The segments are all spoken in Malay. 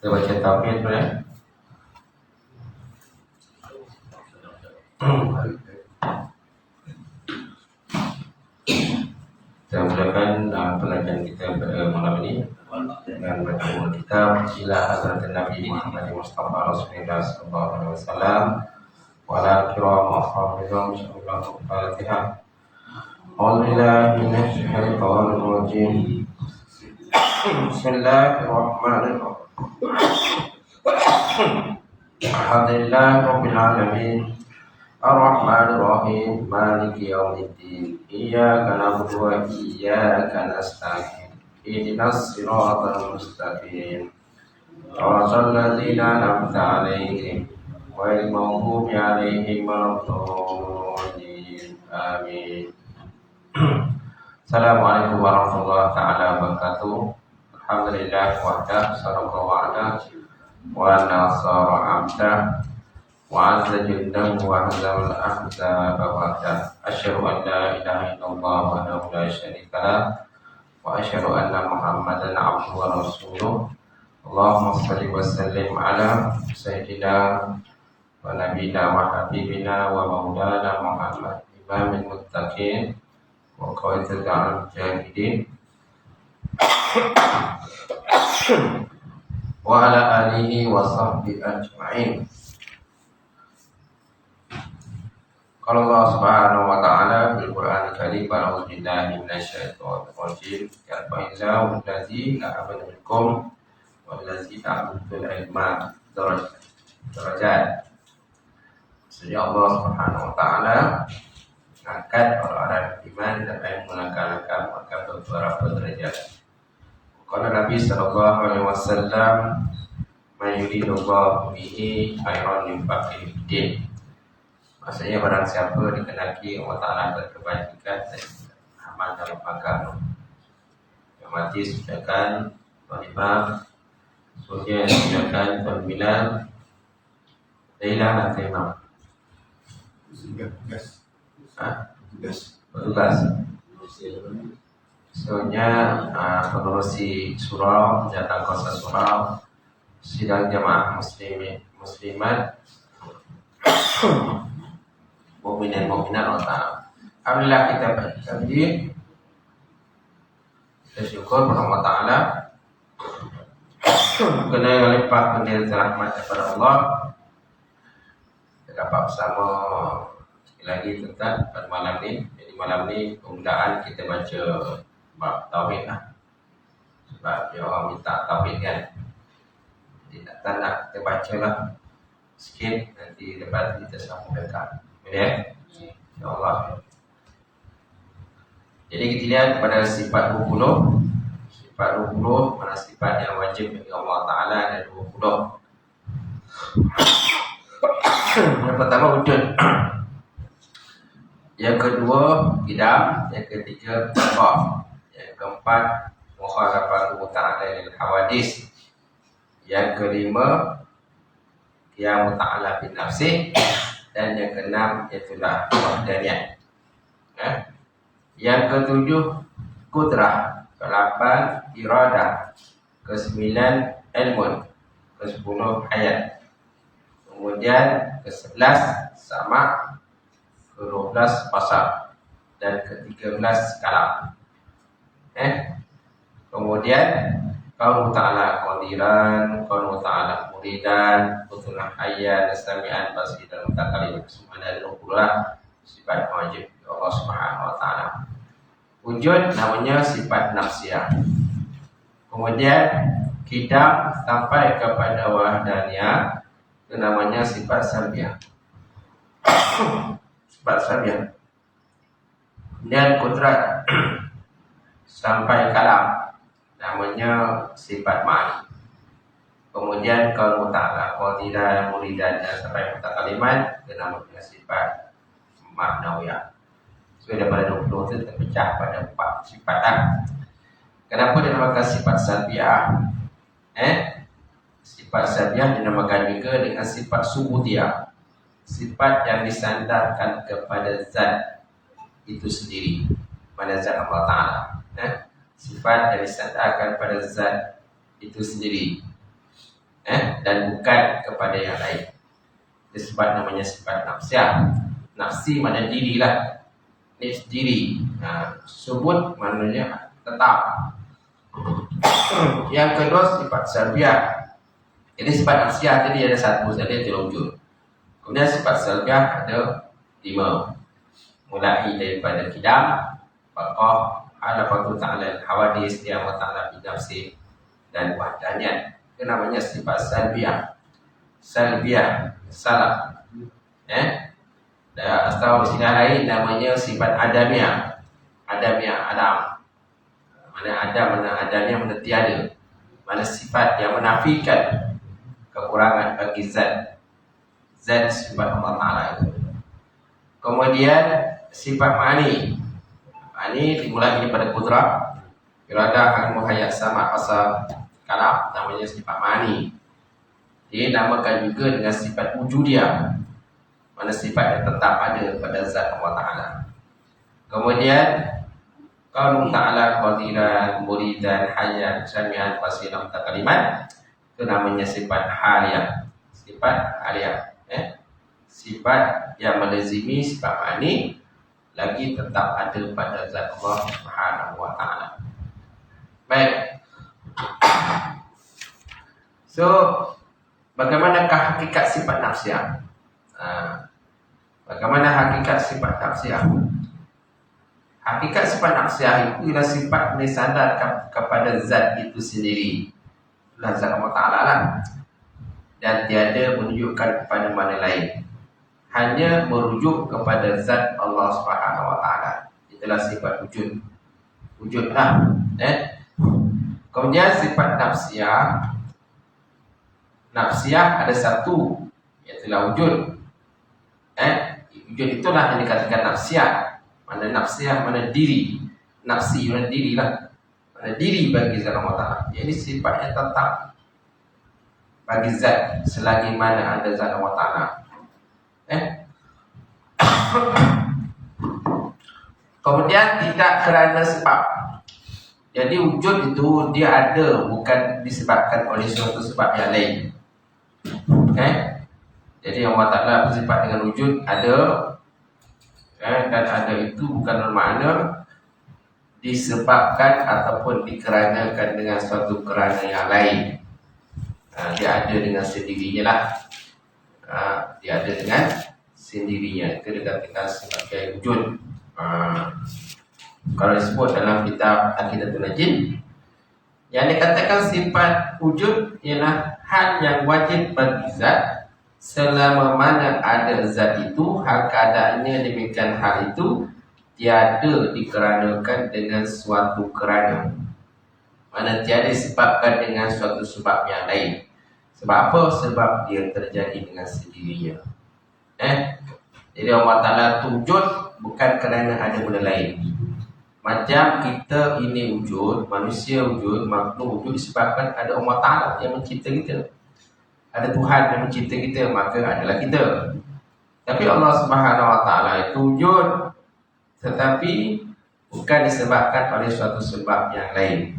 Kita baca tauhid dulu ya. Kita mulakan pelajaran kita pada malam ini dengan baca kitab ila Hazrat Nabi Muhammad Mustafa Rasulullah sallallahu alaihi wasallam wa ala kiram ashabihim insyaallah. Al-Fatihah. A'udzu billahi minasy syaithanir rajim. Bismillahirrahmanirrahim. Alhamdulillahi rabbil alamin. Ar-Rahmanir Rahim, Maliki Yaumiddin. Iyyaka na'budu wa iyyaka nasta'in. Ihdinas siratal mustaqim. Shiratal ladzina an'amta 'alaihim ghairil maghdubi 'alaihim waladdallin. Amin. Assalamualaikum warahmatullahi taala wabarakatuh. Alhamdulillah wahda, sadaqa wa'ada, wa nasara 'abda, wa 'azza jundahu wa hazamal ahzaba wahda. Asyhadu an la ilaha illallah wahdahu la syarika lah wa asyhadu anna Muhammadan 'abduhu wa rasuluh. Allahumma shalli wa sallim ala sayyidina wa nabiyina wa habibina wa maulana Muhammad imamil muttaqin wa qa'idatul jahidin wa ala alihi wa sahbihi ajma'in. Qala Allah Subhanahu wa ta'ala fil Qur'anil Karim, a'udzu billahi minasyaitonir rajim. Ya ayyuhallazina amanu minkum wallazina utul ilma darajat. Maksudnya Allah Subhanahu wa ta'ala angkat orang-orang beriman dan yang melakukan maka beberapa derajat. Qala Nabi sallallahu alaihi wasallam, "Man yuridullahu bihi khairan yufaqihu fid-din." Maksudnya barang siapa dikenaki Allah Ta'ala berkebajikan dan amal dalam agama, yang mati sediakan Tuan Imam, surya sediakan Tuan Bilal, Laila dan Imam petugas soalnya pengurusi surau, jatah kuasa surau, sidang jamaah muslimat, mukminin mukminat Allah. Alhamdulillah kita berjanji, kita syukur kepada Allah Ta'ala kena lipat bendera rahmat daripada Allah. Kita dapat bersama sekali lagi tentang pada malam ni. Jadi malam ni kemudahan kita baca bab tauhid lah, sebab dia orang minta tauhid kan. Jadi tak nak kita baca lah sikit, nanti lepas kita sambung dekat. Boleh? InsyaAllah. Jadi kita lihat pada sifat 20. Sifat 20 mana sifat yang wajib bagi Allah Ta'ala ada 20. Yang pertama wujud, yang kedua qidam, yang ketiga baqa, yang keempat mukhalafatu ta'ala lil hawadis, yang kelima qiyam ta'ala bin nafsih, dan yang keenam itulah wahdaniyah. Yang ketujuh kudrah, ke-8 iradah, ke-9 ilmun, ke-10 hayat, kemudian ke-11 sama, ke-12 basar, dan ke-13 kalam. Kemudian qaulu ta'ala qadiran, qaulu ta'ala muridan, utulah hayyan, sami'an, basiran, mutakalim. Semua ada 20 sifat wajib Allah Subhanahu wa ta'ala. Wujud namanya sifat nafsiyah. Kemudian qidam sampai kepada wahdaniyah, itu namanya sifat salbiyah. Sifat salbiyah. Dan kudrat sampai kalam, namanya sifat ma'ani. Kemudian kalau ta'ala qadiran, muridan, dan sampai mutakaliman, itu namanya sifat ma'nawiyah. So daripada 20 itu terpecah pada 4 sifatan. Kenapa dinamakan sifat salbiyah? Sifat salbiyah dinamakan juga dengan sifat subutiyah, sifat yang disandarkan kepada zat itu sendiri, pada zat Allah Ta'ala. Sifat yang disandarkan pada zat itu sendiri. dan bukan kepada yang lain. Sebab namanya sifat nafsiyah. Nafsi makna dirilah, diri. Subut maknanya tetap. Yang kedua sifat salbiah. Jadi sifat nafsiyah tadi ada satu saja, tidak wujud. Kemudian sifat salbiah ada 5. Mulai daripada kidam, baqah, halafatu ta'ala, hawadis, qiyamah ta'ala bi nafsi, dan wahdaniyat. Itu namanya sifat salbiah. Salbiah, salah. Atau istilah lain namanya sifat adamiyah. Adamiyah, adam. Mana ada, mana adanya, mana tiada. Mana sifat yang menafikan kekurangan bagi zat. Zat sifat Allah Ta'ala itu. Kemudian sifat ma'ani. Ma'ani dimulai daripada kudrah, iradah, ilmu, hayat, sama, asal, kalam, namanya sifat ma'ani. Dinamakan juga dengan sifat wujudiyah, mana sifat yang tetap ada pada zat Allah Ta'ala. Kemudian Qaulun Ta'ala qadiran, muridan, hayat, sami'an, basiran, mutakaliman. Itu namanya sifat haliyah. Sifat haliyah, sifat yang melazimi sifat ma'ani, lagi tetap ada pada zat Allah Subhanahu wa Ta'ala. Baik. So, bagaimanakah hakikat sifat nafsiyah? Bagaimana hakikat sifat nafsiyah? Hakikat sifat nafsiyah itu ialah sifat disandarkan kepada zat itu sendiri, zat Allah Ta'ala lah, dan tiada menunjukkan kepada mana lain, hanya merujuk kepada zat Allah Subhanahu wa Ta'ala. Itulah sifat wujud. Wujudlah. Kemudian sifat nafsiyah. Nafsiyah ada satu, iaitulah wujud. Wujud itulah yang dikatakan nafsiyah. Mana nafsiyah, mana diri. Nafsi, mana dirilah. Mana diri bagi zat Allah Ta'ala. Jadi sifatnya tetap bagi zat selagi mana ada zat Allah Ta'ala. Kemudian tidak kerana sebab. Jadi wujud itu dia ada, bukan disebabkan oleh suatu sebab yang lain. Jadi Allah Ta'ala bersifat dengan wujud ada, dan ada itu bukan bermakna disebabkan ataupun dikeranakan dengan suatu kerana yang lain. Dia ada dengan sendirinya lah. Dia ada dengan sendirinya. Itu dikatakan sebagai wujud. Kalau disebut dalam kitab Aqidatul Najin, yang dikatakan sifat wujud ialah hal yang wajib bagi zat selama mana ada zat itu, hal keadaannya demikian hal itu tiada dikeranakan dengan suatu kerana, mana tiada disebabkan dengan suatu sebab yang lain. Sebab apa? Sebab dia terjadi dengan sendirinya. Jadi Allah Ta'ala wujud bukan kerana ada benda lain. Macam kita ini wujud, manusia wujud, makhluk wujud disebabkan ada Allah Ta'ala yang mencipta kita. Ada Tuhan yang mencipta kita, maka adalah kita. Tapi Allah Subhanahu wa Ta'ala itu wujud, tetapi bukan disebabkan oleh suatu sebab yang lain.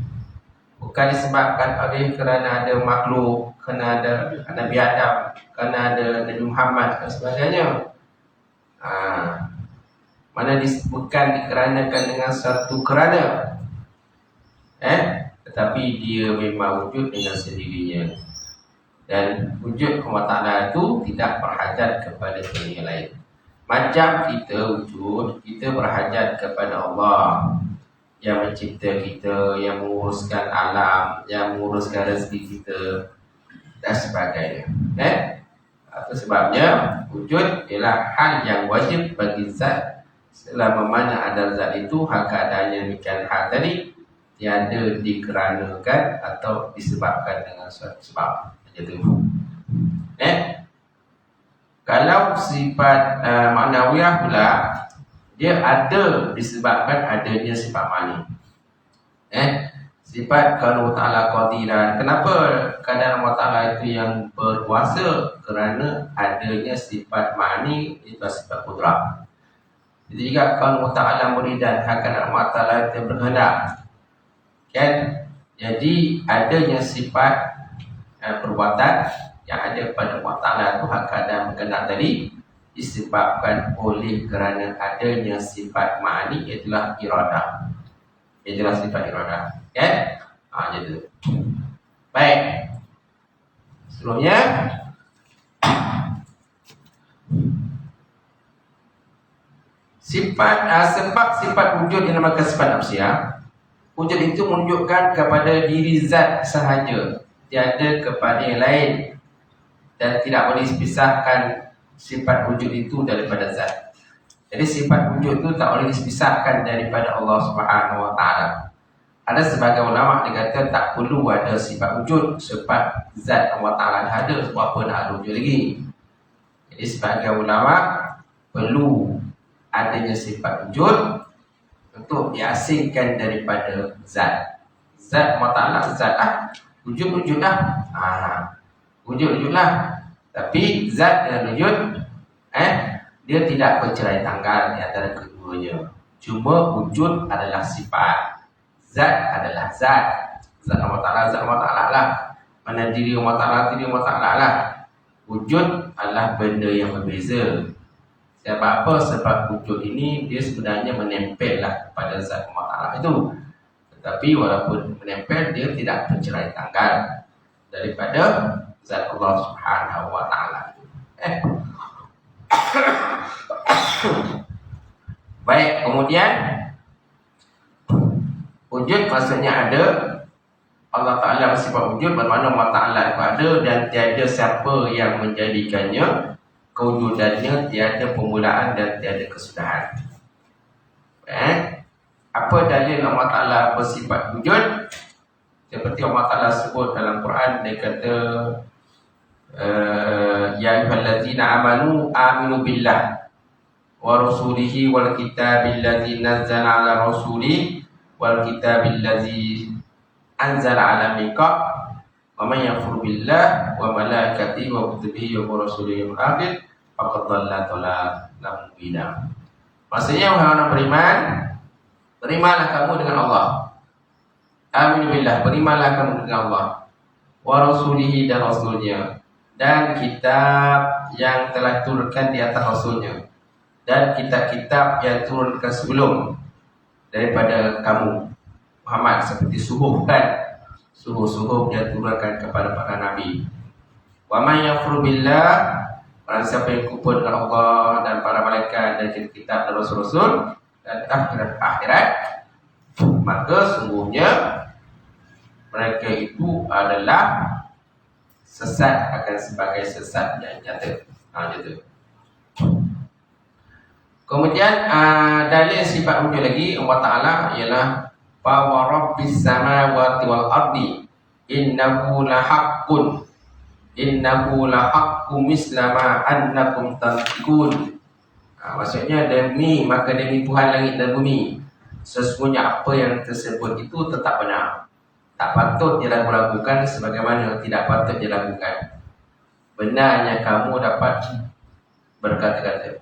Bukan disebabkan oleh kerana ada makhluk, kerana ada Nabi Adam, kerana ada Nabi Muhammad dan sebagainya. Mana bukan dikeranakan dengan suatu kerana, tetapi dia memang wujud dengan sendirinya. Dan wujud Allah Ta'ala itu tidak berhajat kepada yang lain. Macam kita wujud, kita berhajat kepada Allah yang mencipta kita, yang menguruskan alam, yang menguruskan rezeki kita dan sebagainya. Itu sebabnya wujud ialah hal yang wajib bagi zat selama mana ada zat itu, hal keadaannya demikian hal tadi tiada dikeranakan atau disebabkan dengan suatu sebab. Macam tu. Kalau sifat maknawiyah pula, dia ada disebabkan adanya sifat ma'ani. Sifat kalau Ta'ala qadiran. Kenapa keadaan Allah Ta'ala itu yang berkuasa? Kerana adanya sifat ma'ani, itu sifat kudrah. Jadi juga kalau Ta'ala muridan, keadaan Allah Ta'ala itu berkehendak. Kan? Jadi adanya sifat perbuatan yang ada pada Allah Ta'ala itu hak keadaan berkenaan tadi disebabkan oleh kerana adanya sifat ma'ani, itulah iradah. Itulah sifat iradah. Kan? Jadi baik. Sebelumnya sebab sifat wujud dinamakan sifat nafsiyah. Wujud itu menunjukkan kepada diri zat sahaja, tiada kepada yang lain, dan tidak boleh dipisahkan sifat wujud itu daripada zat. Jadi sifat wujud itu tak boleh dipisahkan daripada Allah Subhanahu Wa Taala. Ada sebagian ulama dia kata tak perlu ada sifat wujud sebab zat Allah Taala dah ada, sebab apa nak ada wujud lagi. Jadi sebagian ulama perlu adanya sifat wujud untuk diasingkan daripada zat. Zat Allah Ta'ala, zat wujud lah. Wujud lah. Tapi zat dan wujud dia tidak bercerai tanggal di antara keduanya. Cuma wujud adalah sifat, zat adalah zat. Zat Allah Ta'ala lah. Mana diri Allah Ta'ala lah. Wujud adalah benda yang berbeza. Sebab apa? Sebab wujud ini dia sebenarnya menempel lah kepada zat Allah Ta'ala itu. Tetapi walaupun menempel, dia tidak bercerai tanggal daripada zat Allah Subhanahu Wa Ta'ala itu. Baik, kemudian wujud maksudnya ada. Allah Ta'ala bersifat wujud, bermakna Allah Ta'ala itu ada dan tiada siapa yang menjadikannya. Kewujudannya tiada permulaan dan tiada kesudahan. Apa dalil Allah Ta'ala bersifat wujud? Seperti Allah Ta'ala sebut dalam Quran, dia kata ya ayyuhallazina aminu billah wa rasulihi wal kitabil ladzi nazzala ala rasuli wal kitabil ladzi anzala ala mika wa man yakfur billah wa malaikatihi wa kutubihi wa rusulihi wal akhir faqad dhalla dhalalan mubina. Maksudnya wahai orang beriman, berimanlah kamu dengan Allah. Aminu billah, berimanlah kamu dengan Allah. Wa rasulihi, dan rasulnya, dan kitab yang telah turunkan di atas rasulnya, dan kitab-kitab yang turunkan sebelum daripada kamu Muhammad, seperti suhuf kan, suhuf yang turunkan kepada para nabi. Wa man yakfur billah, barang siapa yang kufur dengan Allah dan para malaikat dan kitab dan rasul-rasul dan akhirat, maka sungguhnya mereka itu adalah sesat, akan sebagai sesat yang nyata. Gitu. Kemudian dalil sifat wujud lagi Allah Ta'ala ialah fa wa rabbis samawati wal ardi innahu lahaqqun mislama annakum tantiqun. Maksudnya demi Tuhan langit dan bumi, sesungguhnya apa yang tersebut itu tetap benar. Tak patut diragukan sebagaimana tidak patut diragukan. Benarnya kamu dapat berkata-kata.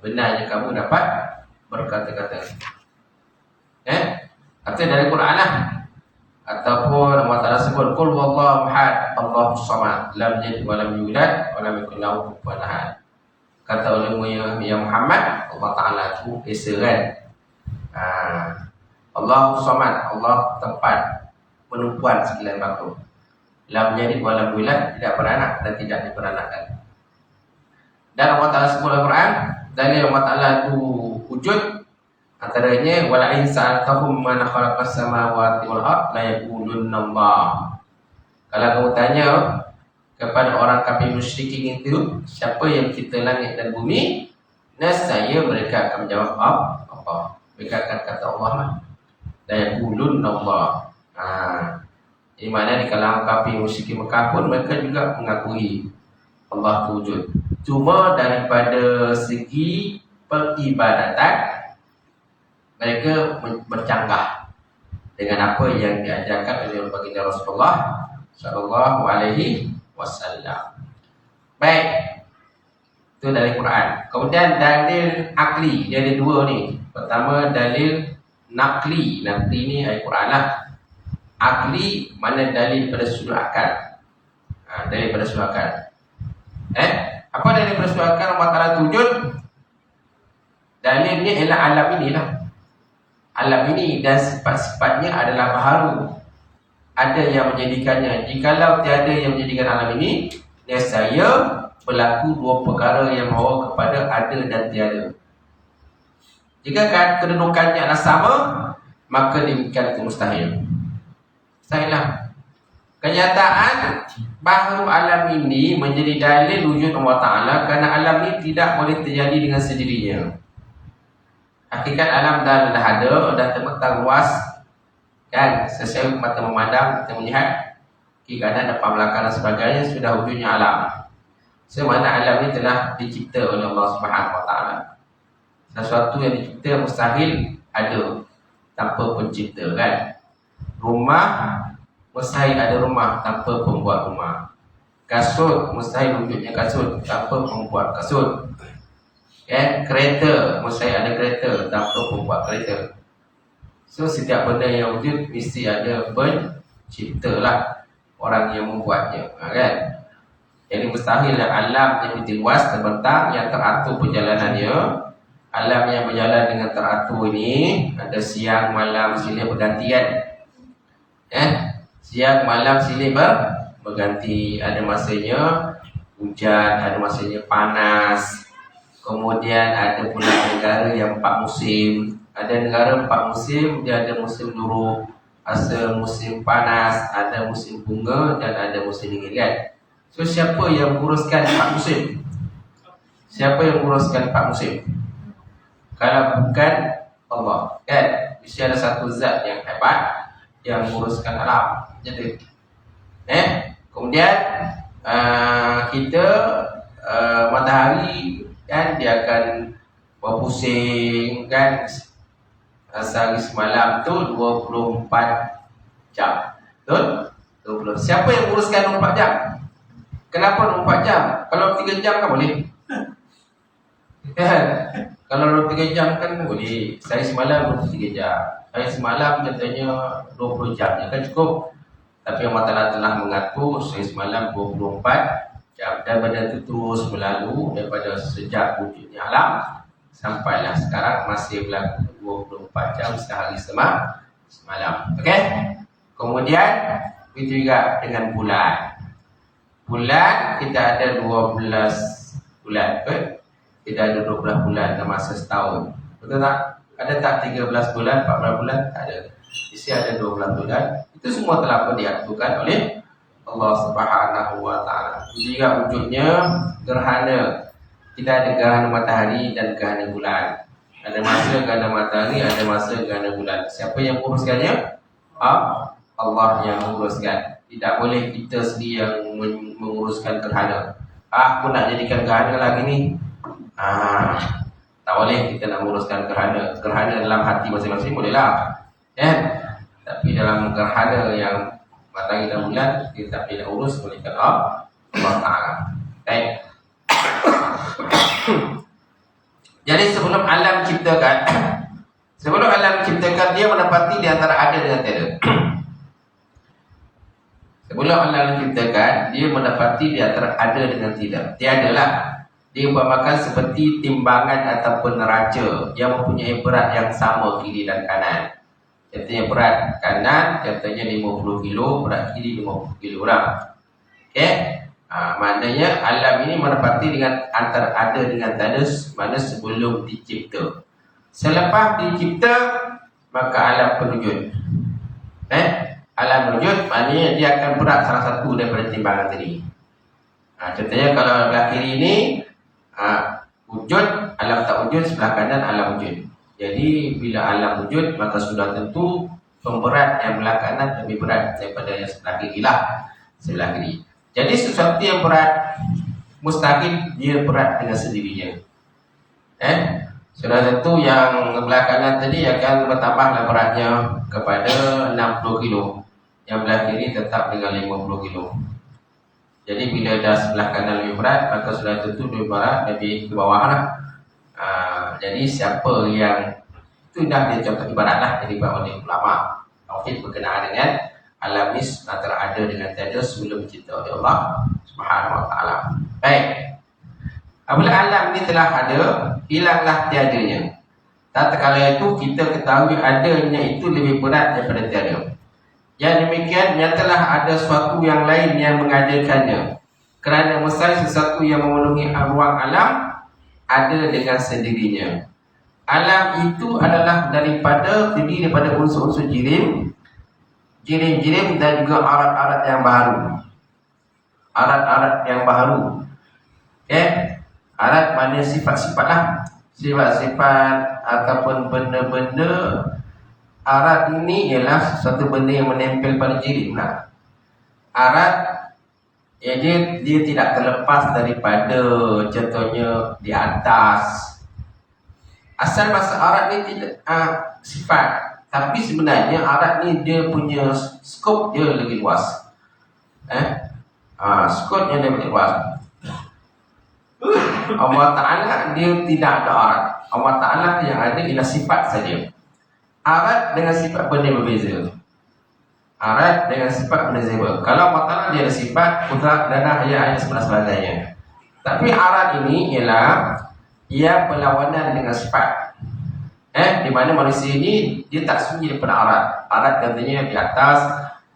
Atau dari Quran lah. Ataupun Allah Ta'ala sebut qul huwallahu ahad, Allahus samad, lam yalid wa lam yulad wa lam yakul lahu kufuwan ahad. Kata ulama yang Muhammad, Allah Ta'ala itu esa kan. Allahus samad, Allah tempat penumpuan sekalian makhluk. Lam yalid wa lam yulad, tidak beranak dan tidak diperanakkan. Dan Allah Ta'ala sebut dalam Quran, dalil Allah Ta'ala itu wujud. Antaranya wala in sa'altahum man khalaqas samawati wal ard la yaqulunna Allah. Kalau kamu tanya kepada orang kafir musyrikin itu, siapa yang cipta langit dan bumi, nescaya mereka akan menjawab apa? Mereka akan kata Allah lah. La yaqulunna Allah. Di mana di kalangan kafir musyrikin Mekah pun mereka juga mengakui Allah itu wujud. Cuma daripada segi peribadatan mereka bercanggah dengan apa yang diajarkan oleh baginda Rasulullah sallallahu alaihi wasallam. Baik, itu dari Quran. Kemudian dalil akli, dia ada dua ni. Pertama dalil nakli. Nakli ni ayat Quran lah. Akli mana dalil pada sudut akal. Daripada surah akal. Apa daripada surah akal Allah Ta'ala wujud? Dalilnya ialah alam inilah. Alam ini dan sifat-sifatnya adalah baharu. Ada yang menjadikannya. Jikalau tiada yang menjadikan alam ini, nescaya berlaku dua perkara yang membawa kepada ada dan tiada. Jika kedudukannya adalah sama, maka demikian itu mustahil. Mustahillah. Kenyataan bahawa alam ini menjadi dalil wujud Allah Ta'ala kerana alam ini tidak boleh terjadi dengan sendirinya. Hakikat alam dah ada dan terbentang luas, kan? Sesuai mata memandang, kita melihat kiri kanan, depan belakang dan sebagainya, sudah wujudnya alam. Semana alam ini telah dicipta oleh Allah Subhanahu Wa Taala. Sesuatu yang dicipta mustahil ada tanpa pencipta, kan? Rumah mustahil ada rumah tanpa pembuat rumah. Kasut mustahil wujudnya kasut tanpa pembuat kasut. Kereta mustahil ada kereta tanpa pembuat kereta. So setiap benda yang wujud mesti ada pencipta lah, orang yang membuatnya, kan? Jadi mustahil alam yang begitu luas terbentang yang teratur perjalanannya. Alam yang berjalan dengan teratur ini ada siang malam silih bergantian. Siang malam silih berganti. Ada masanya hujan, ada masanya panas. Kemudian ada pula negara yang 4 musim. Ada negara 4 musim, dia ada musim luruk, ada musim panas, ada musim bunga dan ada musim dingin, kan? So siapa yang menguruskan 4 musim? Siapa yang menguruskan 4 musim? Kalau bukan Allah, kan? Mesti ada satu zat yang hebat yang menguruskan alam. Jadi kemudian kita matahari, kan, dia akan berpusing, kan, sehari semalam tu 24 jam. Betul? 20. Siapa yang uruskan 24 jam? Kenapa 24 jam? Kalau 3 jam kan boleh. Kalau 3 jam kan boleh. Sehari semalam 23 jam. Sehari semalam katanya 20 jam, ya kan cukup. Tapi Allah Ta'ala telah mengatur sehari semalam 24 jam. Dan benda itu terus berlalu daripada sejak wujudnya alam sampailah sekarang masih berlaku 24 jam sehari semalam. Okey? Kemudian begitu juga dengan bulan. Bulan kita ada 12 bulan, betul? Kita ada 12 bulan dalam masa setahun. Betul tak? Ada tak 13 bulan, 14 bulan? Tak ada. Isi ada 12 bulan. Itu semua telah diaturkan oleh Allah Subhanahu Wa Taala. Juga wujudnya gerhana. Kita ada gerhana matahari dan gerhana bulan. Ada masa gerhana matahari, ada masa gerhana bulan. Siapa yang menguruskannya? Allah yang menguruskan. Tidak boleh kita sendiri yang menguruskan gerhana. Aku nak jadikan gerhana lagi ni. Tak boleh kita nak menguruskan gerhana. Gerhana dalam hati masing-masing bolehlah, tapi dalam gerhana yang matahari dan bulan kita tak boleh urus oleh Allah Ta'ala. Baik. Jadi sebelum alam ciptakan, dia menepati di antara ada dengan tiada. Sebelum alam ciptakan, dia menepati di antara ada dengan tidak. Tiadalah. Dia umpamakan seperti timbangan ataupun neraca yang mempunyai berat yang sama kiri dan kanan. Contohnya berat kanan contohnya 50 kilo, berat kiri 50 kilogram. Okey. Maknanya alam ini menepati dengan antara ada dengan tiada mana sebelum dicipta. Selepas dicipta maka alam berwujud. Alam wujud maknanya dia akan berat salah satu daripada timbangan tadi. Contohnya kalau belah kiri ini wujud, alam tak wujud, sebelah kanan alam wujud. Jadi bila alam wujud maka sudah tentu pemberat yang belah kanan lebih berat daripada yang sebelah kiri lah. Sebelah kiri. Jadi sesuatu yang berat mustahil dia berat dengan sendirinya. Sudah tentu yang belah kanan tadi akan bertambahlah beratnya kepada 60 kilo. Yang belah kiri tetap dengan 50 kilo. Jadi bila dah sebelah kanan lebih berat maka sudah tentu lebih berat, lebih ke bawah lah. Jadi siapa yang itu dah dia contoh ibarat lah daripada oleh ulama tauhid berkenaan dengan Alam ni antara ada dengan tiada sebelum dicipta oleh Allah Subhanahu wa taala. Baik. Apabila alam ni telah ada, hilanglah tiadanya. Tatkala itu kita ketahui adanya itu lebih berat daripada tiada. Yang demikian nyatalah ada sesuatu yang lain yang mengadakannya. Kerana mustahil sesuatu yang memenuhi ruang alam ada dengan sendirinya. Alam itu adalah terdiri daripada unsur-unsur jirim dan juga arat-arat yang baharu. Arat-arat yang baharu. Arat mana sifat-sifat lah. Sifat-sifat ataupun benda-benda. Arat ini ialah satu benda yang menempel pada jirim lah. Arat dia tidak terlepas daripada contohnya di atas. Asal masa arat ni tidak sifat, tapi sebenarnya arat ni dia punya skop dia lebih luas. Skopnya dia lebih luas. Allah Ta'ala dia tidak ada arat. Allah Ta'ala yang ada ialah sifat saja. Arat dengan sifat benda berbeza. Arat dengan sifat benda berbeza. Kalau Allah Ta'ala dia ada sifat, kudrat, dana, ayat sebagainya. Tapi arat ini ialah ia berlawanan dengan sifat. Di mana manusia ini dia tak sunyi daripada arat. Arat katanya di atas,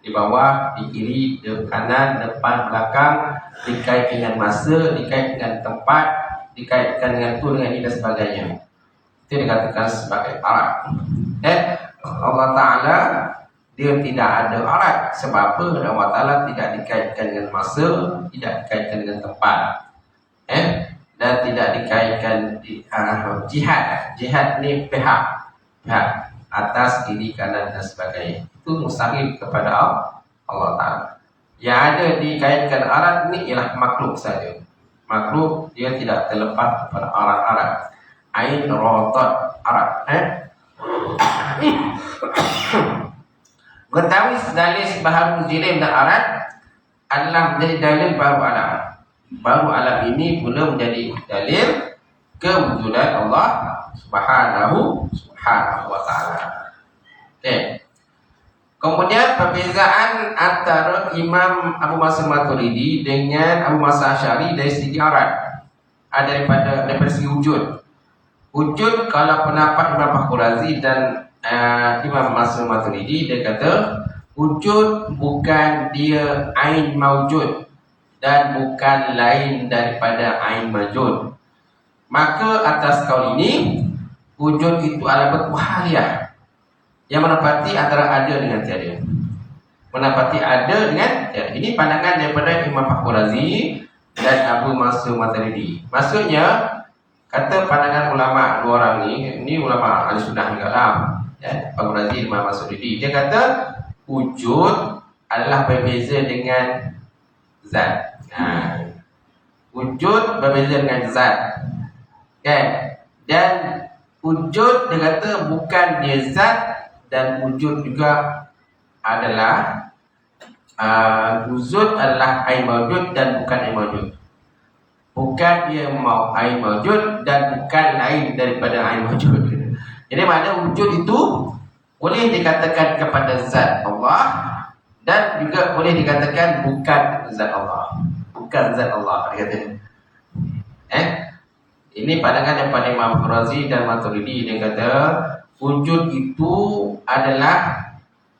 di bawah, di kiri, di kanan, depan, belakang, dikait dengan masa, dikait dengan tempat, dikaitkan dengan tu, dengan ini dan sebagainya. Itu dikatakan sebagai arat. Allah Ta'ala dia tidak ada arat. Sebab apa? Allah Ta'ala tidak dikaitkan dengan masa, tidak dikaitkan dengan tempat, dan tidak dikaitkan jihad. Jihad ni pihak atas, kiri, kanan dan sebagainya. Itu mustahil kepada Allah Ta'ala. Yang ada dikaitkan arat ni ialah makhluk saja. Makhluk dia tidak terlepas daripada arat-arat. Ain, rotot, arat. Mengetahui dalil baharu jirim dan arat adalah menjadi dalil baru alam. Baru alam ini pula menjadi dalil kewujudan Allah Subhanahu wa taala. Kemudian perbezaan antara Imam Abu Mansur Maturidi dengan Abu Mansur Asy'ari dari segi arat, daripada segi wujud. Wujud kalau pendapat Imam Fakhrul Razi dan Imam Mansur Maturidi, dia kata wujud bukan dia ain maujud dan bukan lain daripada ain majud. Maka atas kaul ini, wujud itu adalah bentuk haliah yang menepati antara ada dengan tiada. Menepati ada dengan tiada. Ini pandangan daripada Imam Fakhrul Razi dan Abu Mansur Maturidi. Maksudnya, kata pandangan ulama dua orang ni ulama Ahlussunnah juga lah. Fakhrul Razi dan Imam Maturidi. Dia kata wujud adalah berbeza dengan zat. Wujud berbeza dengan zat. Dan wujud dia kata bukan dia zat, dan wujud juga adalah wujud adalah ain maujud dan bukan ain maujud. Bukan dia mau ain maujud dan bukan lain daripada ain maujud. Jadi mana wujud itu boleh dikatakan kepada zat Allah dan juga boleh dikatakan bukan zat Allah. Bukan zat Allah, dia kata. Ini pandangan daripada Imam Razi dan Maturidi. Dia kata wujud itu adalah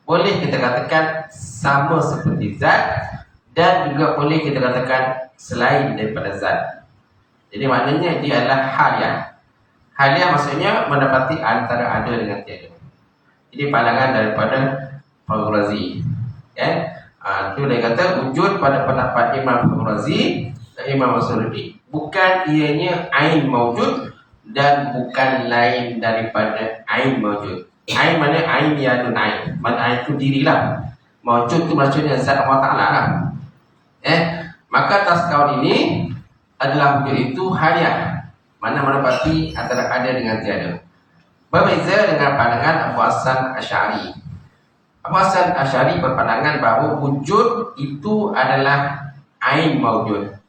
boleh kita katakan sama seperti zat dan juga boleh kita katakan selain daripada zat. Jadi maknanya dia adalah haliah. Haliah maksudnya mendapati antara ada dengan tiada. Ini pandangan daripada Fakhrul Razi. Itu dia kata wujud pada pendapat Imam Fakhrul Razi dan Imam Maturidi bukan ianya ain maujud dan bukan lain daripada ain maujud. Ain mana? Ain yadun ain. Mana ain itu dirilah. Maujud itu maksudnya zat Allah Ta'ala lah. Maka atas kaul ini adalah wujud itu haliah, mana menepati antara ada dengan tiada. Berbeza dengan pandangan Abu Hasan Asy'ari. Abu Hasan Asy'ari berpandangan bahawa wujud itu adalah ain maujud.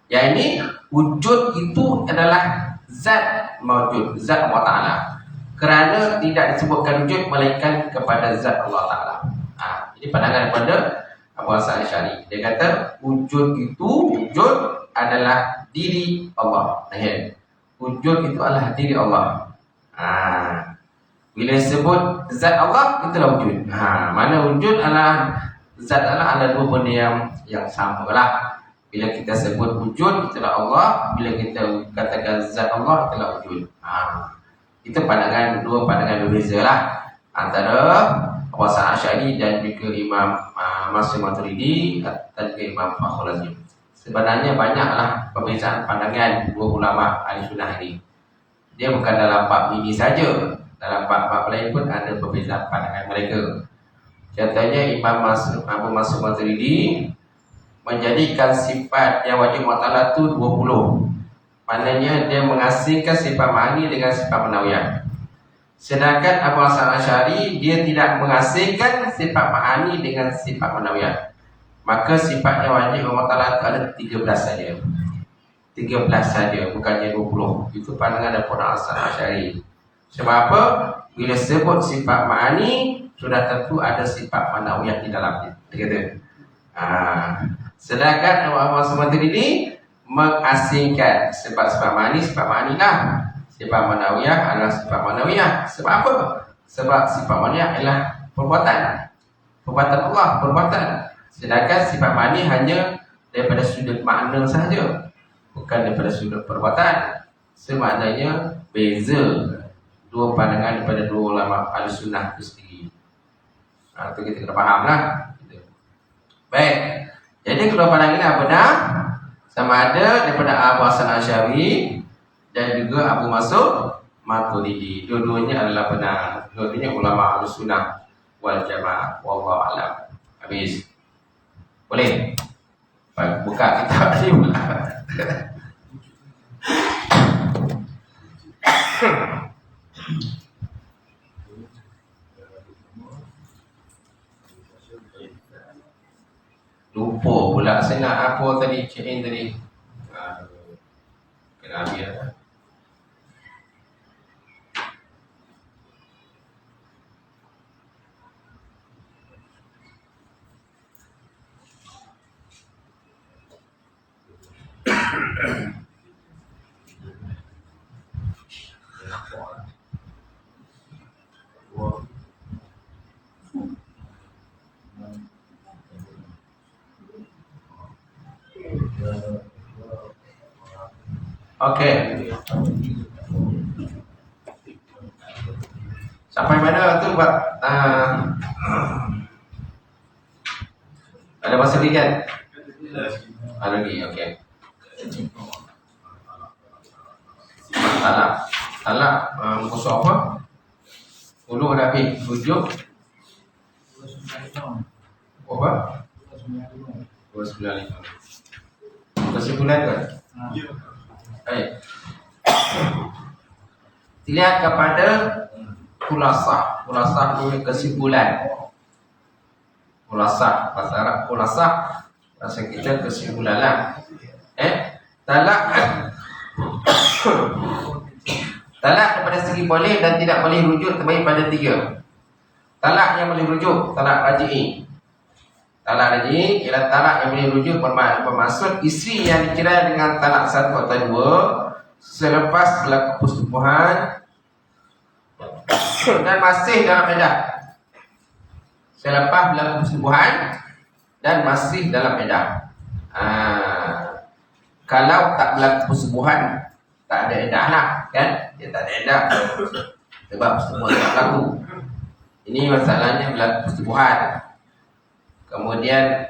Yang ini wujud itu adalah zat maujud, zat Allah Ta'ala. Kerana tidak disebutkan wujud melainkan kepada zat Allah Ta'ala. Jadi Ini pandangan daripada Abu Hasan Asy'ari. Dia kata wujud adalah diri Allah. Wujud itu adalah diri Allah. Bila sebut zat Allah, itulah wujud. Mana wujud adalah zat Allah, ada dua benda yang sama lah. Bila kita sebut wujud, itulah Allah. Bila kita katakan zat Allah, itulah wujud. Itu dua pandangan berbeza lah antara Abu Hasan Asy'ari dan juga Imam Mansur Maturidi dan juga Imam Fakhrul Razim. Sebenarnya banyaklah perbezaan pandangan dua ulama ahli sunnah ini. Dia bukan dalam bab ini saja, dalam bab lain pun ada perbezaan pandangan mereka. Contohnya Abu Mansur Maturidi menjadikan sifat yang wajib mu'talah itu 20. Maknanya dia mengasingkan sifat ma'ani dengan sifat manawiyah. Sedangkan Abu Hasan Asy'ari dia tidak mengasingkan sifat ma'ani dengan sifat manawiyah. Maka sifat yang wajib mu'talah itu ada 13 saja. 13 saja, bukannya 20. Itu pandangan daripada Abu Hasan Asy'ari. Sebab apa? Bila sebut sifat ma'ani, sudah tentu ada sifat manawiyah di dalamnya. Dia kata. Sedangkan Abu Hasan Maturidi mengasingkan sifat-sifat ma'ani lah. Sifat manawiyah adalah sifat manawiyah. Sebab apa? Sebab sifat manawiyah adalah perbuatan Allah, perbuatan. Sedangkan sifat ma'ani hanya daripada sudut makna sahaja, bukan daripada sudut perbuatan. Semaknanya beza dua pandangan daripada dua ulama Ahlussunnah itu sendiri. Itu kita kena faham lah. Baik. Jadi kedua pandangan ini benar, sama ada daripada Abu Hasan Asy'ari dan juga Abu Mansur Maturidi. Dua-duanya adalah benar. Dua-duanya ulama Ahlussunnah wal Jamaah. Wallahu a'lam. Habis. Boleh? Buka kitab ni pula. Lupa pula saya nak apa tadi, check-in tadi. Kena habis lah. Okey. Sampai mana tu Pak? Ada masa lagi kan? Ada lagi, okey. Talak muka apa? Ulu dah habis. Rujuk apa? 295. Kesimpulan kan? Baik. Lihat kepada khulasah itu kesimpulan. Khulasah, bahasa Arab khulasah, bahasa kita kesimpulan lah. Talak talak daripada segi boleh dan tidak boleh rujuk terbagi pada 3. Talak yang boleh rujuk, talak raj'i. Talak raj'i ialah talak yang boleh rujuk, bermaksud isteri yang dicerai dengan talak 1 atau 2 selepas berlaku persetubuhan dan masih dalam iddah. Selepas berlaku persetubuhan dan masih dalam iddah. Kalau tak berlaku persetubuhan, tak ada iddah lah, kan? Dia tak ada iddah sebab persetubuhan tak berlaku. Ini masalahnya berlaku persetubuhan, kemudian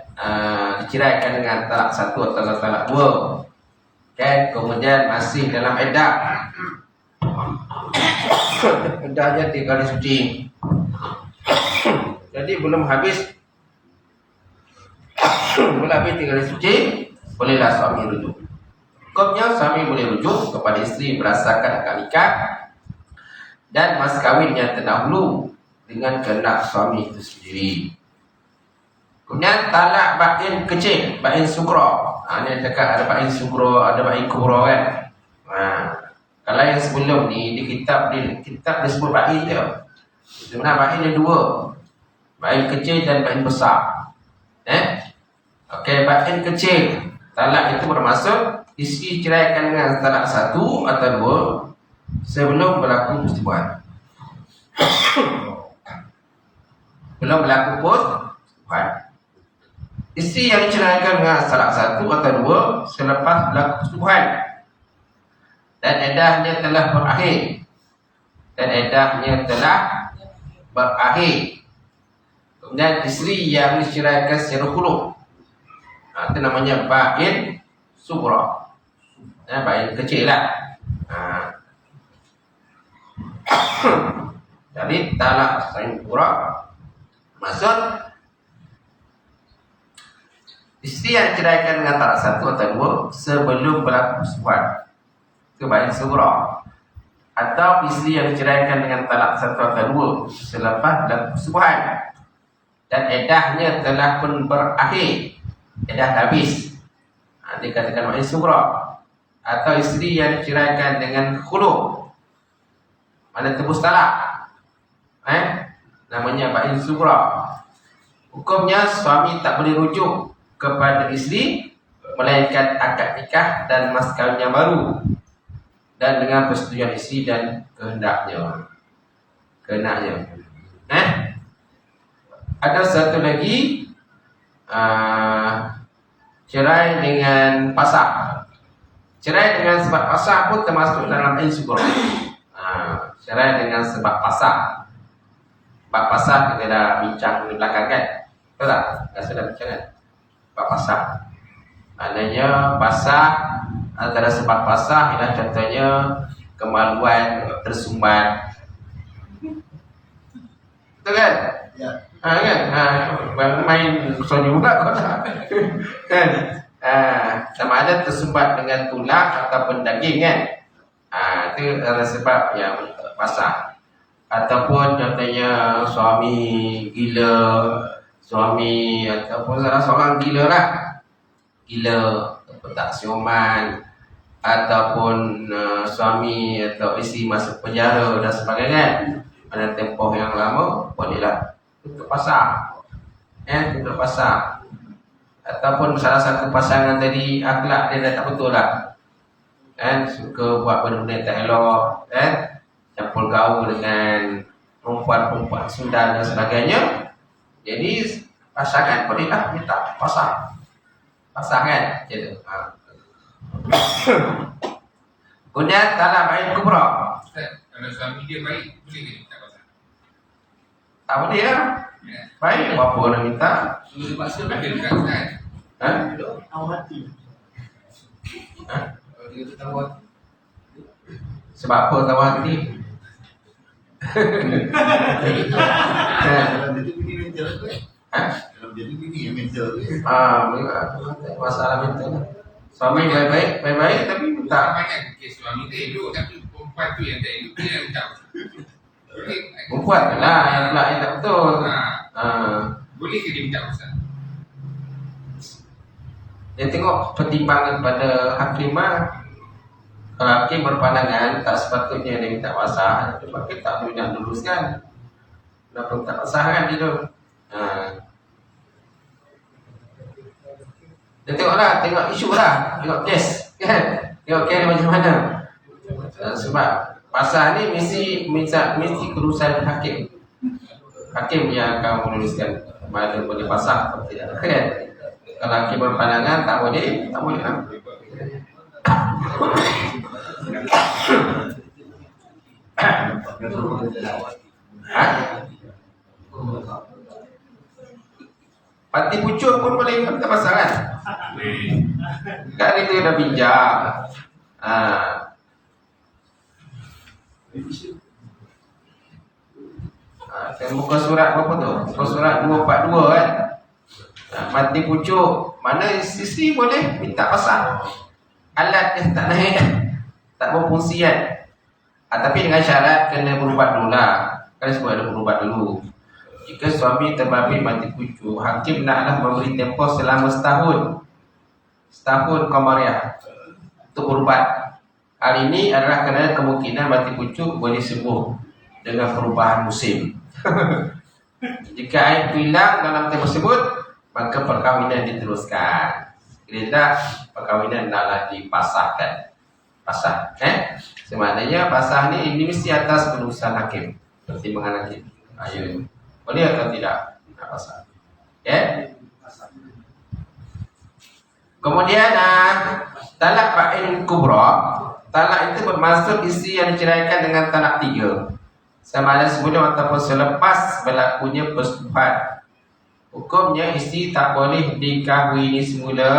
diceraikan dengan talak 1 atau talak 2, kan? Kemudian masih dalam iddah. Iddahnya 3 kali suci. Jadi belum habis 3 kali suci, bolehlah suami rujuk. Hukumnya suami boleh rujuk kepada isteri berdasarkan akad nikah dan mas kahwin yang terdahulu dengan kehendak suami itu sendiri. Kemudian talak bain kecil, bain sugra. Ini dekat ada bain sugra, ada bain kubra kan. Kalau yang sebelum ni di kitab disebut bain je. Sebenarnya bain ada 2. bain kecil dan bain besar. Okey, bain kecil. Talak itu bermaksud isteri ceraikan dengan talak satu atau dua sebelum berlaku persetubuhan. Belum berlaku persetubuhan. Isteri yang diceraikan dengan talak satu atau dua selepas berlaku persetubuhan dan eddahnya telah berakhir. Kemudian isteri yang diceraikan secara khulu, itu namanya bain sughra. Bain kecil lah. Jadi talak bain sughra maksud isteri yang diceraikan dengan talak satu atau dua sebelum berlaku persetubuhan, itu bain sughra. Atau isteri yang diceraikan dengan talak satu atau dua selepas berlaku persetubuhan dan eddahnya telah pun berakhir, edah habis, dikatakan bain sughra. Atau isteri yang diceraikan dengan khulu, mana tebus talak, namanya bain sughra. Hukumnya suami tak boleh rujuk kepada isteri melainkan akad nikah dan mas kawin yang baru dan dengan persetujuan isteri dan kehendaknya. Ada satu lagi, cerai dengan pasang. Cerai dengan sebab pasang pun termasuk dalam bain sughra. Cerai dengan sebab pasang. Bab pasang kita dah bincang di belakang kan? Betul tak? Dah sudah bincang kan? Bab pasang. Maknanya pasang, antara sebab pasang ialah contohnya kemaluan tersumbat. Betul kan? Ya. Main soal juga kau tak? Kan? Sama ada tersumbat dengan tulang ataupun daging kan. Itu adalah sebab yang pasang. Ataupun contohnya suami gila, suami ataupun salah seorang gila lah, gila ataupun tak siuman, ataupun suami atau isteri masuk penjara dan sebagainya pada tempoh yang lama, bolehlah tutup pasang, tutup pasang. Ataupun salah satu pasangan tadi akhlak dia dah tak betul lah, suka buat benda-benda tak elok, campur gaul dengan perempuan-perempuan Sunda dan sebagainya. Jadi pasangan bolehlah minta pasangan gitu. Kemudian talak bain kubra. Kalau suami dia baik, boleh ke minta pasang? Tak boleh lah. Baik, apa nak minta? Suruh dipaksa ada dekat Ustaz. Tahu hati. Kalau dia tu tahu hati. Sebab apa tahu hati? Dalam dia tu bini mental tu Dalam dia tu bini yang mental tu Masalah mental. Suami baik-baik tapi minta. Banyak kes suami tak elok, tapi perempuan tu yang tak elok, dia yang minta pasang. Perempuan lah yang tak betul. Boleh ke dia minta pasang? Dia tengok pertimbangan pada hakim lah. Kalau hakim berpandangan tak sepatutnya dia minta pasang, sebab kita tak boleh nak luluskan. Kenapa minta pasang kan dia tu? Dia tengok isu lah, tengok kes kan? Tengok kes macam mana. Sebab pasang ni mesti kerusakan hakim. Hakim yang akan meluluskan mana boleh pasang atau tidak, kan? Kalau hakim berpandangan tak boleh lah. Parti pucuk pun boleh minta pasang kan? Kan itu dah pinjam. Muka surat berapa tu? Muka surat 242 kan? Mati pucuk, mana isteri boleh minta pasang. Alat dia tak naik, tak berfungsi kan? Tapi dengan syarat kena berubat dulu lah. Kan semua ada berubat dulu. Jika suami terbabit mati pucuk, hakim naklah memberi tempoh selama setahun komariah untuk berubat. Hal ini adalah kerana kemungkinan mati pucuk boleh sembuh dengan perubahan musim. Jika air itu hilang dalam tempoh tersebut, maka perkahwinan diteruskan. Tidak, perkahwinan hendaklah dipasahkan. Pasah, sebenarnya pasah ini mesti atas keputusan hakim, pertimbangan hakim. Ayo, boleh atau tidak? Pasah. Kemudian talak ba'in kubra. Talak itu bermaksud isteri yang diceraikan dengan talak 3, sama ada sebelum ataupun selepas berlakunya persetubuhan. Hukumnya isteri tak boleh dikahwini semula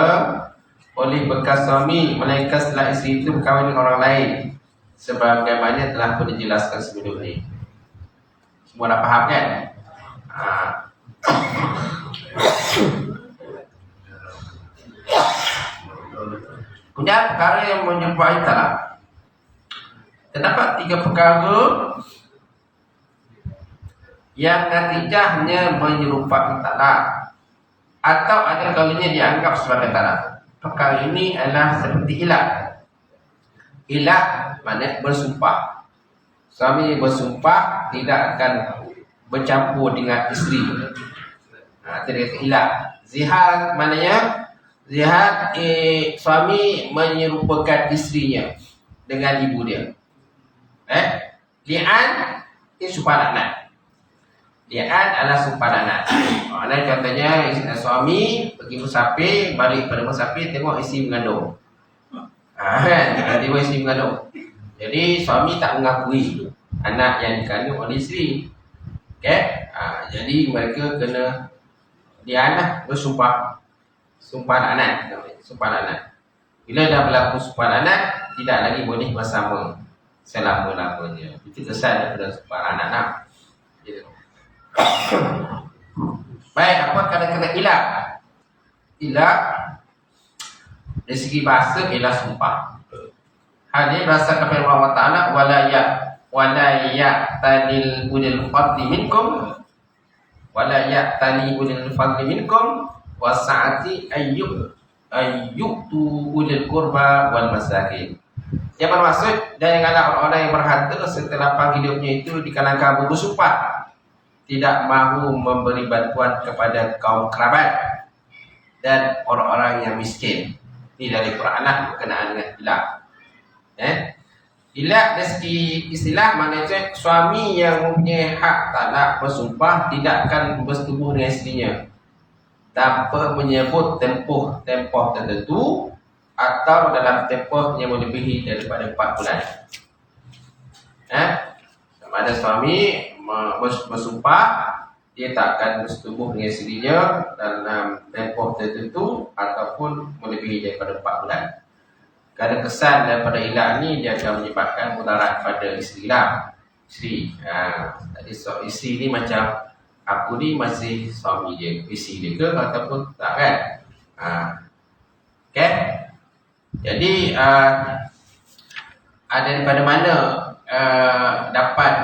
oleh bekas suami, melainkan setelah isteri itu berkahwin dengan orang lain, sebagaimana telah pun dijelaskan sebelum ini. Semua dah faham kan? Kemudian perkara yang menyerupai talak. Terdapat 3 perkara yang natijahnya menyerupai talak, atau ada kalanya dianggap sebagai talak. Perkara ini adalah seperti ilah. Ilah maknanya bersumpah. Suami bersumpah tidak akan bercampur dengan isteri. Itu dia kata ilah. Zihar maknanya zihar suami menyerupakan isterinya dengan ibu dia. Li'an itu sumpah laknat. Li'an adalah sumpah laknat. Contohnya suami pergi musafir, balik pada musafir tengok isteri mengandung. Tiba isteri mengandung. Jadi suami tak mengakui anak yang dikandung oleh isteri. Jadi mereka kena dianak bersumpah, sumpah laknat. Sumpah laknat. Bila dah berlaku sumpah laknat, tidak lagi boleh bersama selama-lamanya. Itu kesan daripada sumpah laknat. Baik, apa kata-kata ilah? Ilah dari segi bahasa ialah sumpah. Hal ini berdasarkan firman Allah Ta'ala, wala ya'tanil ulil fadli minkum wasa'ati ayyutu ulil qurba wal masakin. Yang bermaksud, dan janganlah orang-orang yang berharta setelah hidupnya itu di kalangan kamu bersumpah tidak mahu memberi bantuan kepada kaum kerabat dan orang-orang yang miskin. Ini dari Quran berkenaan dengan ilah. Ilah dari segi istilah maknanya suami yang mempunyai hak talak bersumpah tidak akan bersetubuh dengan isterinya tanpa menyebut tempoh tertentu atau dalam tempoh yang melebihi daripada 4 bulan. Sama ada suami bersumpah dia tak akan bersetubuh dengan isterinya dalam tempoh tertentu ataupun melebihi daripada 4 bulan. Kerana kesan daripada ilah ni dia akan menyebabkan mudarat pada isteri. Jadi isteri ni macam aku ni masih suami dia, isteri dia ke ataupun tak kan? Jadi daripada mana dapat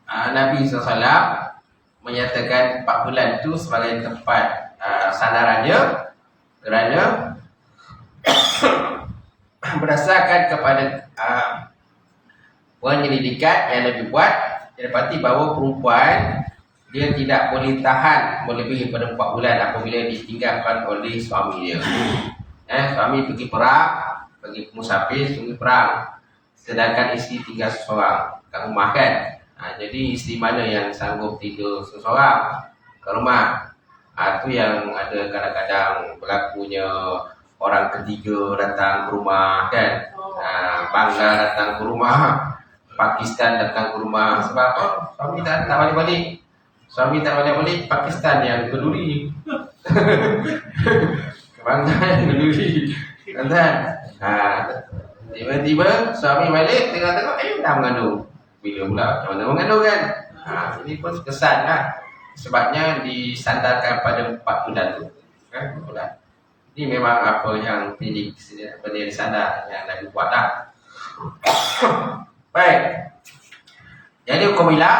Nabi SAW menyatakan 4 bulan itu sebagai tempat sandarannya, kerana berdasarkan kepada penyelidikan yang Nabi buat, dia dapati bahawa perempuan dia tidak boleh tahan melebihi pada 4 bulan apabila ditinggalkan oleh suami dia. Suami pergi perang, pergi musafir, pergi perang, sedangkan isteri tinggal seorang kat rumah kan. Jadi isteri mana yang sanggup tidur seorang ke rumah? Itu yang ada kadang-kadang berlakunya orang ketiga datang ke rumah kan. Bangla datang ke rumah, Pakistan datang ke rumah. Sebab apa? Suami tak balik-balik. Suami tak balik-balik, Pakistan yang peduli. Bangla yang peduli. Kan? Tiba-tiba suami balik, tengok-tengok, dah mengandung. Bila pula macam mana mengandung kan? Ini pun kesan lah. Sebabnya disandarkan pada 4 bulan tu. Ini memang apa yang pendiri sandar yang Nabi buat lah. Baik. Jadi hukum ilah,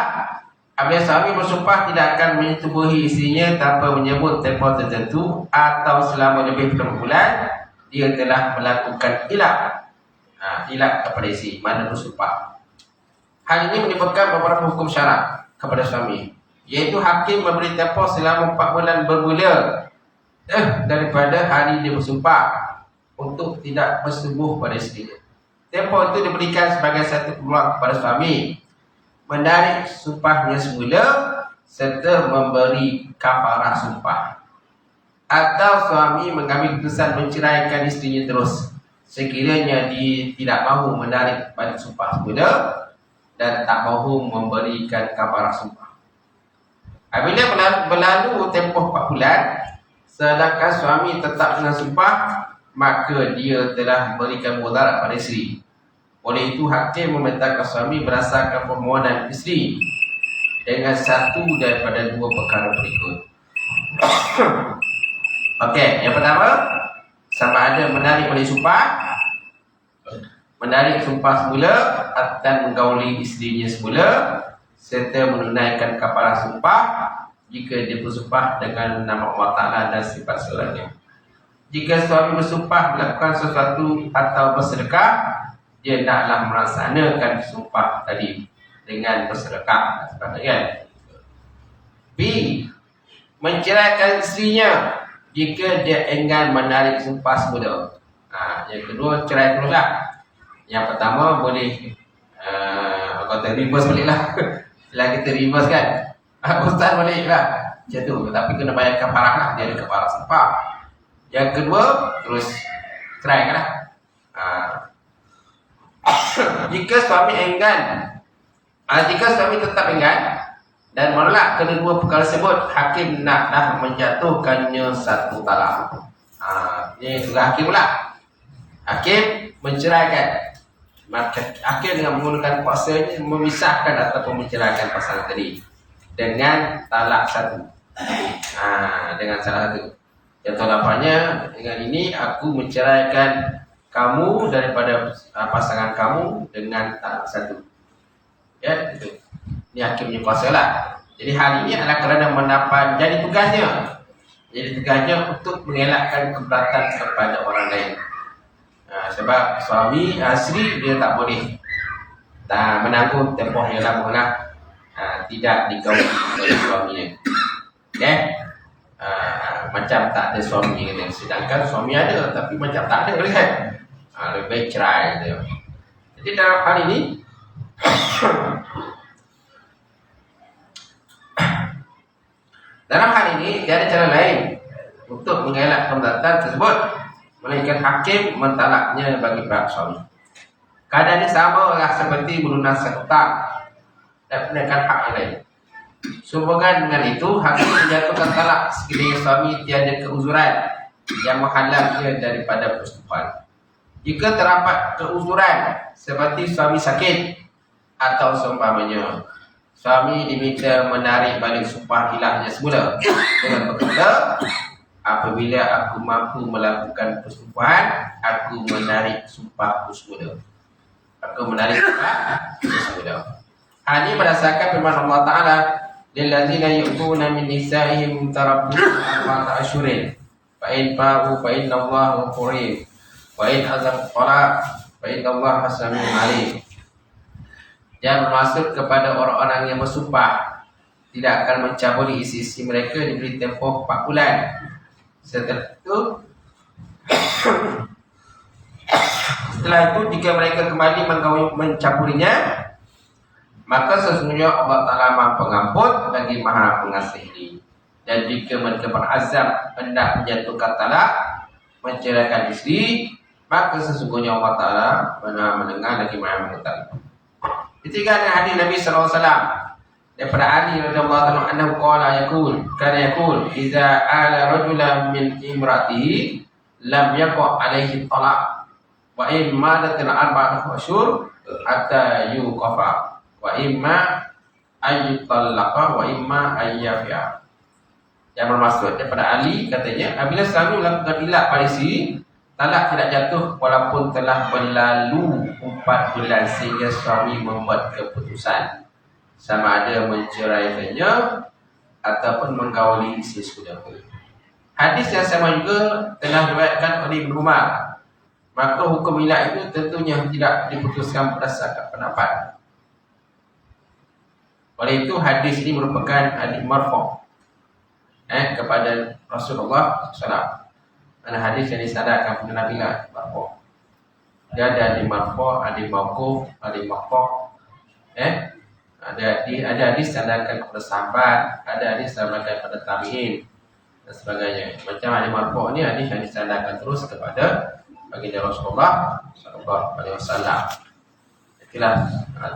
apabila suami bersumpah tidak akan menyetubuhi isterinya tanpa menyebut tempoh tertentu atau selama lebih dari 4 bulan, dia telah melakukan ilah. Ilah kepada isteri, mana bersumpah. Hal ini menyebabkan beberapa hukum syarak kepada suami. iaitu hakim memberi tempoh selama 4 bulan bermula daripada hari dia bersumpah untuk tidak bersetubuh pada isterinya. Tempoh itu diberikan sebagai satu peluang kepada suami menarik sumpahnya semula serta memberi kafarah sumpah, atau suami mengambil keputusan menceraikan isterinya terus sekiranya dia tidak mahu menarik balik sumpah semula dan tak mahu memberikan kafarah sumpah. Apabila berlalu tempoh 4 bulan sedangkan suami tetap dengan sumpah, maka dia telah memberikan mudarat pada isteri. Oleh itu hakim memerintahkan suami berdasarkan permohonan isteri dengan satu daripada 2 perkara berikut. Okey, yang pertama, sama ada menarik balik sumpah, menarik sumpah semula dan menggauli isterinya semula, serta menunaikan kafarah sumpah jika dia bersumpah dengan nama Allah Ta'ala dan sifat selanjutnya. Jika suami bersumpah melakukan sesuatu atau bersedekah, dia hendaklah melaksanakan sumpah tadi dengan bersedekah sebagainya. B. Menceraikan isterinya jika dia enggan menarik sumpah semula. Yang kedua, cerai terus lah. Yang pertama boleh kata reverse balik lah. Setelah kita reverse kan, ustaz balik lah macam tu, tapi kena bayar kafarah lah. Dia ada kafarah sumpah. Yang kedua, terus cerai lah. Jika suami tetap enggan dan menolak kedua perkara tersebut, hakim naklah menjatuhkannya satu talak. Ini tugas hakim pula. Hakim menceraikan. Maka hakim dengan menggunakan kuasanya memisahkan ataupun menceraikan pasangan tadi dengan talak satu. Dengan salah satu. Contoh lampanya, dengan ini aku menceraikan kamu daripada pasangan kamu dengan talak satu. Ya, itu. Ini hakimnya kuasa lah. Jadi hari ini adalah kerana mendapat jadi tugasnya. Jadi tugasnya untuk mengelakkan keberatan kepada orang lain. Sebab suami asli dia tak boleh menanggung tempoh yang lama lah. Tidak digauli oleh suaminya. Okay? Macam tak ada suami kan. Sedangkan suami ada tapi macam tak ada kan. Lebih baik cerai gitu. Jadi dalam hal ini tiada cara lain untuk mengelak keberatan tersebut melainkan hakim mentalaknya bagi pihak suami. Keadaannya sama lah seperti melunaskan hutang dan menaikkan hak yang lain. Sehubungan dengan itu, hakim menjatuhkan talak sekiranya suami tiada keuzuran yang menghalangnya daripada persetubuhan. Jika terdapat keuzuran seperti suami sakit atau seumpamanya, suami diminta menarik balik sumpah hilangnya semula dengan berkata, apabila aku mampu melakukan persetubuhan, aku menarik sumpahku semula. Aku menarik sumpahku semula. Hal ini berdasarkan firman Allah Ta'ala, lillazina yu'tuna min nisa'ihim tarabbusu arba'ata asyhurin fa in fa'u fa innallaha ghafurur rahim wa in azam talaq fa innallaha samiun alim. Yang bermaksud kepada orang-orang yang bersumpah tidak akan mencabuli isi-isi mereka diberi tempoh 4 bulan. Setelah itu jika mereka kembali mencampurinya, maka sesungguhnya Allah Ta'ala Maha Pengampun lagi Maha Pengasih. Dan jika mereka berazam hendak menjatuhkan talak, menceraikan isteri, maka sesungguhnya Allah Ta'ala Maha Mendengar lagi Maha Mengetahui. Ketiga hadis Nabi SAW daripada Ali radhiyallahu ta'ala anhu qala yaqul idza ala rajulan min imratihi lam yaqa alaihi talaq wa in madat al-arba'atu asyhur hatta yuqafa wa imma ayyutallaqa wa imma ayyafi'a. Yang bermaksud daripada Ali katanya, apabila suami melakukan ilak pada isteri, talak tidak jatuh walaupun telah berlalu 4 bulan sehingga suami membuat keputusan sama ada menceraikannya ataupun menggauli isteri semula. Hadis yang sama juga telah diriwayatkan oleh Ibnu Umar. Maka hukum ilak itu tentunya tidak diputuskan berdasarkan pendapat. Oleh itu hadis ini merupakan hadis marfu' kepada Rasulullah SAW. Ada hadis yang disandarkan kepada Nabi lah, marfu'. Dia ada di marfu', ada di mauquf, ada di maqtu'. Ada hadis disandarkan kepada sahabat, ada hadis disandarkan kepada tabi'in dan sebagainya. Macam hadis marfu' ni hadis yang disandarkan terus kepada baginda Rasulullah SAW. Itulah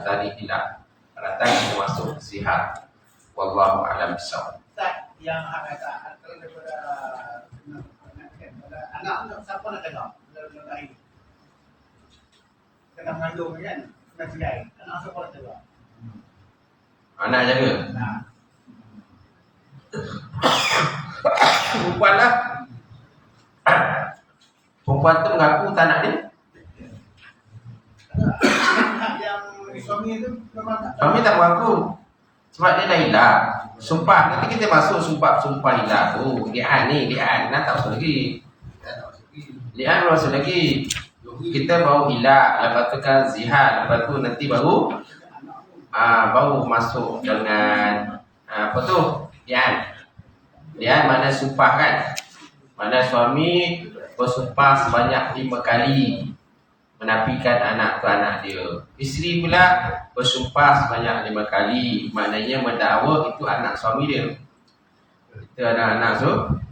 tadi tidak datang termasuk sihat. Wallahu a'lam bishawab. Yang kata daripada anak siapa nak tengok dalam lahir kena mengandung kan kena cerai anak siapa nak tengok Anak jaga. nah Perempuan lah. Perempuan tu mengaku tak nak dia. yang suami itu memang tak Suami tak mengaku. Sebab dia dah hilang. Sumpah. Nanti kita masuk sumpah hilang tu. Li'an ni. Li'an. Nak tak masuk lagi. Li'an masuk lagi. Kita baru hilang. Lepas tu kan zihar. Lepas tu nanti baru masuk dengan apa tu? Li'an. Li'an mana sumpah kan? Mana suami bersumpah sebanyak 5 kali menafikan anak dia. Isteri pula bersumpah sebanyak 5 kali. Maknanya mendakwa itu anak suami dia. Itu anak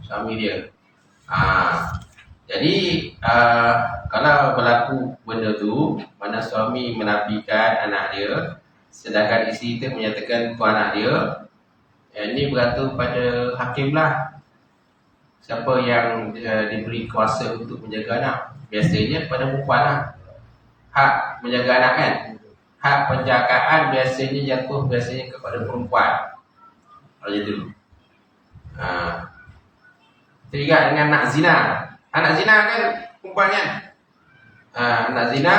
suami dia. Jadi kalau berlaku benda tu, mana suami menafikan anak dia, sedangkan isteri itu menyatakan itu anak dia, ini bergantung pada hakim lah. Siapa yang diberi kuasa untuk menjaga anak. Biasanya pada perempuan lah. Hak menjaga anak kan. Hak penjagaan biasanya jatuh kepada perempuan. Kalau gitu. Terikat dengan anak zina. Anak zina kan perempuan kan. Anak zina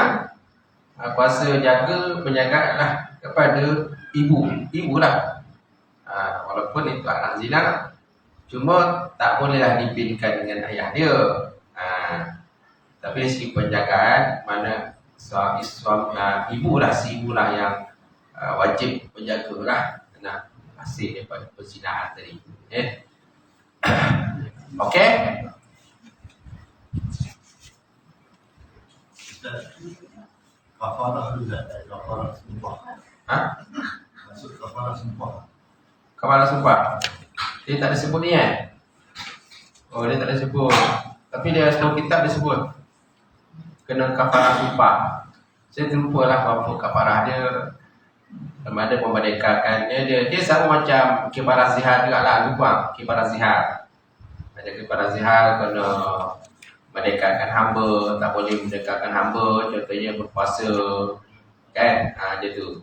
kuasa jaga penjaga lah kepada ibu lah. Walaupun itu anak zina, cuma tak bolehlah dipinkan dengan ayah dia. Tapi si penjagaan mana suami ibu lah yang wajib menjagalah anak hasil daripada perzinahan tadi. Okey. Kafarah juga, kafarah sumpah. Maksud kafarah sumpah. Kafarah sumpah. Dia tak ada sebut ni kan? Oh, dia tak ada sebut. Tapi dia setahu kitab dia sebut kena kafarah sumpah. Saya terlupa lah apa kafarah dia. Sama ada memerdekakan dia sama macam kifarah zihar juga lah. Lupa kifarah zihar. Ada kifarah zihar kena merdekakan hamba, tak boleh merdekakan hamba, contohnya berpuasa kan, dia tu.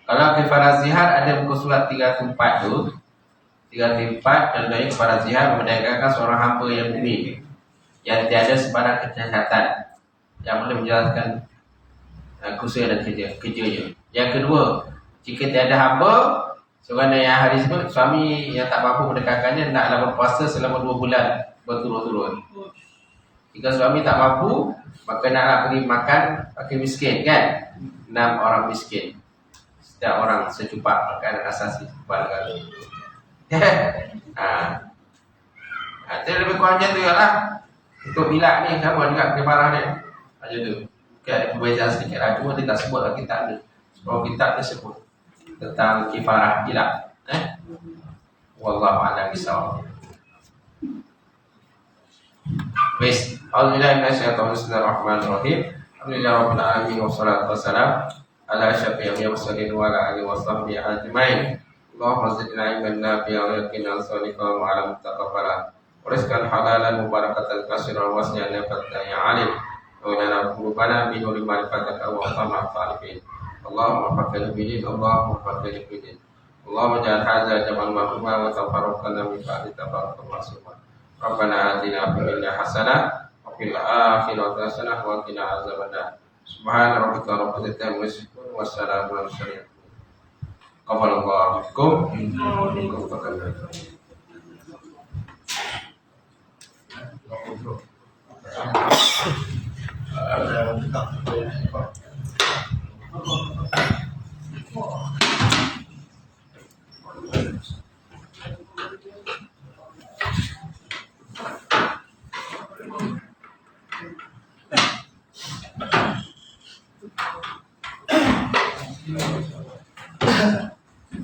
Kalau kifarah zihar ada muka surat 304 tu, 304 contohnya kifarah zihar memerdekakan seorang hamba yang mukmin yang tiada sebarang kecacatan yang boleh menjalankan usaha dan kerjanya. Yang kedua, jika tiada hamba, sebagaimana yang hadis sebut, suami yang tak mampu mendekatkannya naklah berpuasa selama 2 bulan berturut-turut. Jika suami tak mampu, maka naklah beri makan bagi miskin kan? 6 orang miskin. Setiap orang secupak makanan asasi keluarga. Jadi lebih kurang macam tu lah. Untuk bilak ni sama juga keparah dia. Macam tu. Okay, ada perbezaan sedikit lah. Cuma dia tak sebut lah kitab ni. Sebab kitab dia sebut tentang kifarah bilak. Wallahu a'lam bishawab. Baik. Alhamdulillah bismillahirrahmanirrahim. Alhamdulillah rabbil alamin wassalatu wassalam ala asyrafil mursalin wa ala alihi washabbihi ajmain. Allahumma zidna ilman nafi'an wa yaqinan sadiqan wa ala mutaqabbala. Rizqan halalan mubarakatan katsiran wa wasi'an nafatan ya alim. Wa lana qulubana bi nuri ma'rifatika wa tamam falifin. Allahumma faqina bidin, Allahumma faqina bidin. Allahumma ja'al hadza jamal ma'ruma wa tafarraqana min ba'di tafarraqan ma'suma. Rabbana atina fid dunya hasanah wa fil akhirati hasanah wa qina azabannar. Subhana rabbika rabbil izzati amma yasifun wa salamun alal mursalin. Qabalallahu minkum.